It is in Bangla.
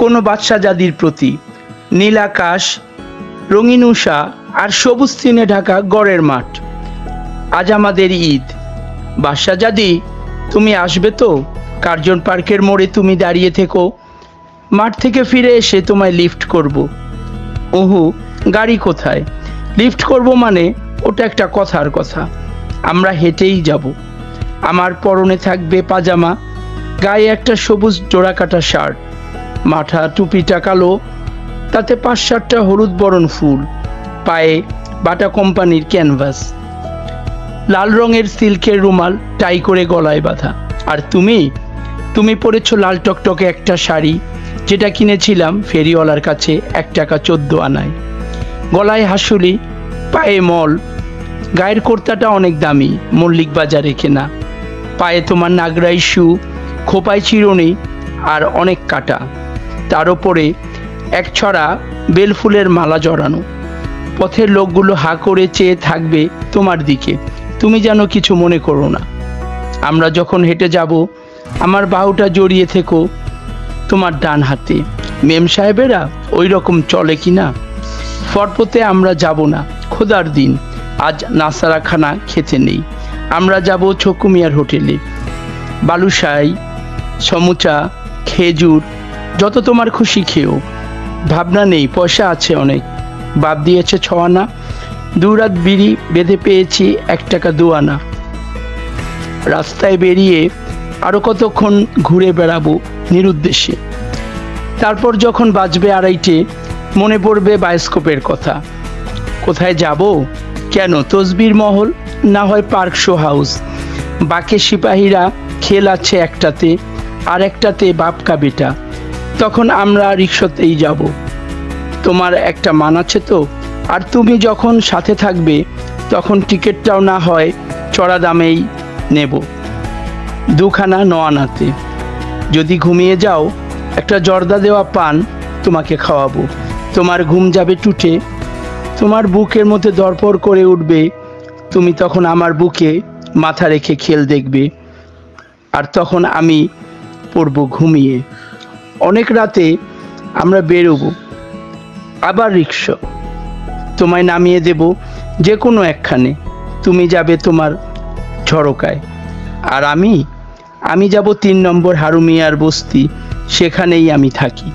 কোনো বাদশাজাদির প্রতি। নীল আকাশ, রঙিন উষা আর সবুজ তিনে ঢাকা গড়ের মাঠ। আজ আমাদের ঈদ। বাদশাজাদি, তুমি আসবে তো? কার্জন পার্কের মোড়ে তুমি দাঁড়িয়ে থেকো, মাঠ থেকে ফিরে এসে তোমায় লিফট করব। ওহো, গাড়ি কোথায়? লিফট করব মানে ওটা একটা কথার কথা। আমরা হেঁটেই যাব। আমার পরনে থাকবে পাজামা, গায়ে একটা সবুজ জোড়াকাটা শার্ট, মাথা টুপিটা কালো, তাতে ৫-৭টা হলুদ বরণ ফুল, পায়ে বাটা কোম্পানির ক্যানভাস, লাল রঙের সিল্কের রুমাল টাই করে গলায় বাঁধা। আর তুমি পরেছ লাল টকটকে একটা শাড়ি, যেটা কিনেছিলাম ফেরিওয়ালার কাছে ১ টাকা ১৪ আনায়। গলায় হাসুলি, পায়ে মল, গায়ের কুর্তাটা অনেক দামি, মল্লিক বাজারে কেনা। পায়ে তোমার নাগরাই শু, খোপায় চিরুনি আর অনেক কাটা, তার ওপরে এক ছড়া বেলফুলের মালা জড়ানো। পথের লোকগুলো হা করে চেয়ে থাকবে তোমার দিকে, তুমি যেন কিছু মনে করো না। আমরা যখন হেঁটে যাব, আমার বাহুটা জড়িয়ে থেকো তোমার ডান হাতে। মেম সাহেবেরা ওই রকম চলে কি না? ফটপথে আমরা যাব না, খোদার দিন আজ নাসারাখানা খেতে নেই। আমরা যাব ছকুমিয়ার হোটেলে। বালুশাই, সমুচা, খেজুর, যত তোমার খুশি খেও। ভাবনা নেই, পয়সা আছে অনেক। বাপ দিয়েছে ৬ আনা, ২ রাত বিড়ি বেঁধে পেয়েছি ১ টাকা ২ আনা। রাস্তায় বেরিয়ে আরো কতক্ষণ ঘুরে বেড়াবো নিরুদ্দেশ্যে। তারপর যখন বাজবে ২:৩০, মনে পড়বে বায়োস্কোপের কথা। কোথায় যাব? কেন তসবির মহল, না হয় পার্ক শো হাউস। বাকে সিপাহীরা খেল আছে একটাতে, আর একটাতে বাপকা বেটা। তখন আমরা রিক্সাতেই যাব। তোমার একটা মান আছে তো? আর তুমি যখন সাথে থাকবে, তখন টিকিটটাও না হয় চড়া দামেই নেব, ২ খানা ৯ আনাতে। যদি ঘুমিয়ে যাও, একটা জর্দা দেওয়া পান তোমাকে খাওয়াবো। তোমার ঘুম যাবে টুটে, তোমার বুকের মধ্যে দরপর করে উঠবে। তুমি তখন আমার বুকে মাথা রেখে খেল দেখবে, আর তখন আমি পড়ব ঘুমিয়ে। অনেক রাতে আমরা বেরোবো, আবার রিক্সা। তোমায় নামিয়ে দেব যে কোনো একখানে। তুমি যাবে তোমার ঝরকায়, আর আমি যাব ৩ নম্বর হারুমিয়ার বস্তি, সেখানেই আমি থাকি।